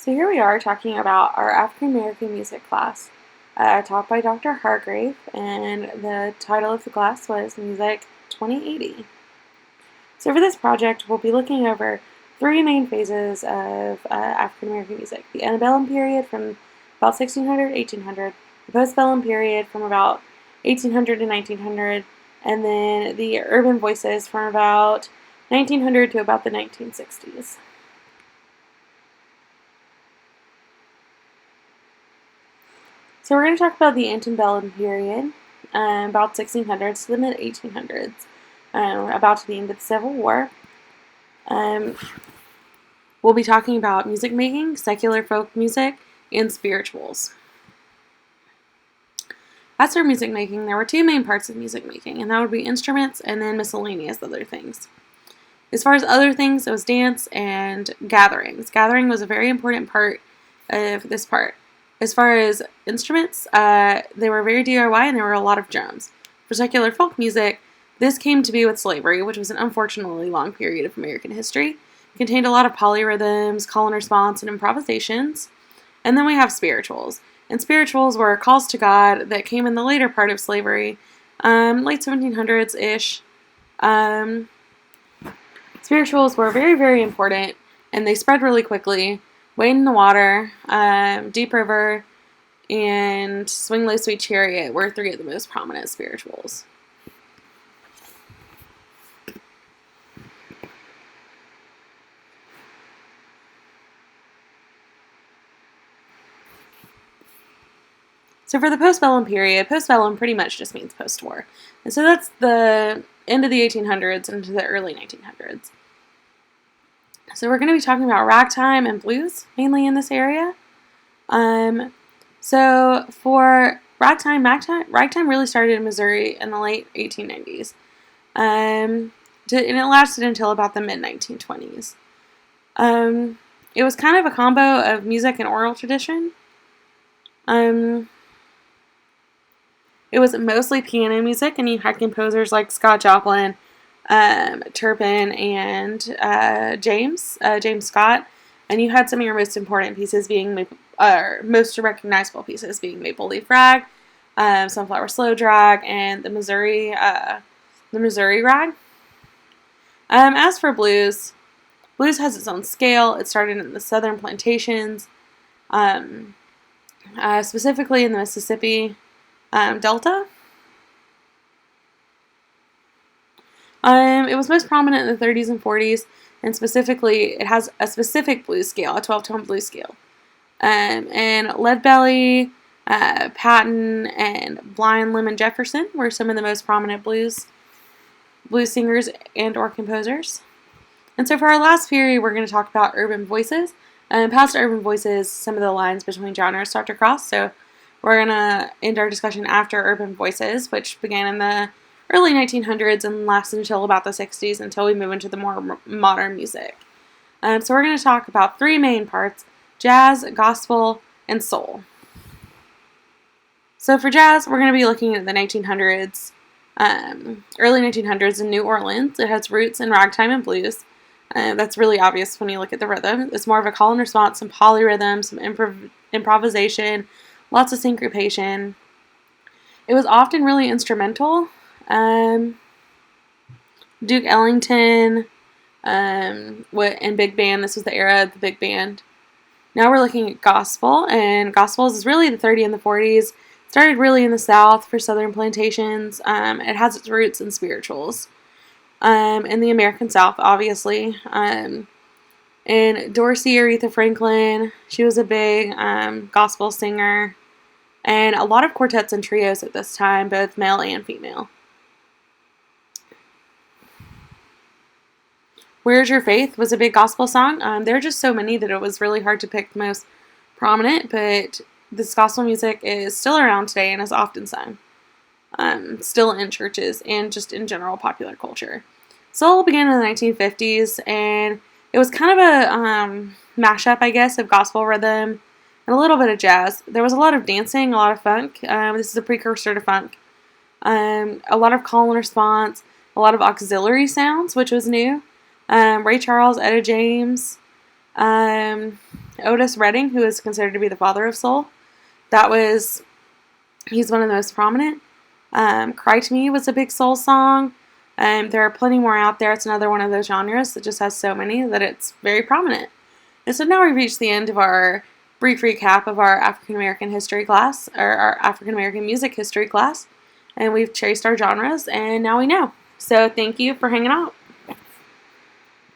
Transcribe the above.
So here we are talking about our African American music class, taught by Dr. Hargrave, and the title of the class was Music 2080. So for this project, we'll be looking over three main phases of African American music: the antebellum period from about 1600 to 1800, the postbellum period from about 1800 to 1900, and then the urban voices from about 1900 to about the 1960s. So we're going to talk about the antebellum period, about 1600s to the mid-1800s, about to the end of the Civil War. We'll be talking about music making, secular folk music, and spirituals. As for music making, there were two main parts of music making, and that would be instruments and then miscellaneous other things. As far as other things, it was dance and gatherings. Gathering was a very important part of this part. As far as instruments, they were very DIY and there were a lot of drums. For secular folk music, this came to be with slavery, which was an unfortunately long period of American history. It contained a lot of polyrhythms, call and response, and improvisations. And then we have spirituals. And spirituals were calls to God that came in the later part of slavery, late 1700s-ish. Spirituals were very, very important, and they spread really quickly. Wade in the Water, Deep River, and Swing Low Sweet Chariot were three of the most prominent spirituals. So for the postbellum period, postbellum pretty much just means post-war. And so that's the end of the 1800s into the early 1900s. So we're going to be talking about ragtime and blues, mainly in this area. So for ragtime really started in Missouri in the late 1890s. And it lasted until about the mid-1920s. It was kind of a combo of music and oral tradition. It was mostly piano music, and you had composers like Scott Joplin, Turpin, and James Scott, and you had some of your most important pieces being, most recognizable pieces being Maple Leaf Rag, Sunflower Slow Drag, and the Missouri Rag. As for blues has its own scale. It started in the southern plantations, specifically in the Mississippi Delta. It was most prominent in the 30s and 40s, and specifically, it has a specific blues scale, a 12-tone blues scale. And Leadbelly, Patton, and Blind Lemon Jefferson were some of the most prominent blues singers and or composers. And so for our last period, we're going to talk about urban voices. Past urban voices, some of the lines between genres start to cross, so we're going to end our discussion after urban voices, which began in the early 1900s and lasted until about the 60s until we move into the more modern music. So we're going to talk about three main parts: jazz, gospel, and soul. So for jazz, we're going to be looking at the 1900s, early 1900s in New Orleans. It has roots in ragtime and blues. That's really obvious when you look at the rhythm. It's more of a call and response, some polyrhythm, some improvisation, lots of syncopation. It was often really instrumental. Duke Ellington, and big band. This was the era of the big band. Now we're looking at gospel, and gospel is really the 30s and the 40s. It started really in the South for southern plantations. It has its roots in spirituals. In the American South, obviously. And Dorsey Aretha Franklin, she was a big gospel singer. And a lot of quartets and trios at this time, both male and female. Where's Your Faith was a big gospel song. There are just so many that it was really hard to pick the most prominent, but this gospel music is still around today and is often sung. Still in churches and just in general popular culture. Soul began in the 1950s, and it was kind of a mashup, I guess, of gospel rhythm and a little bit of jazz. There was a lot of dancing, a lot of funk. This is a precursor to funk. A lot of call and response, a lot of auxiliary sounds, which was new. Ray Charles, Etta James, Otis Redding, who is considered to be the father of soul. He's one of the most prominent. Cry to Me was a big soul song. There are plenty more out there. It's another one of those genres that just has so many that it's very prominent. And so now we've reached the end of our brief recap of our African American history class, or our African American music history class. And we've traced our genres, and now we know. So thank you for hanging out.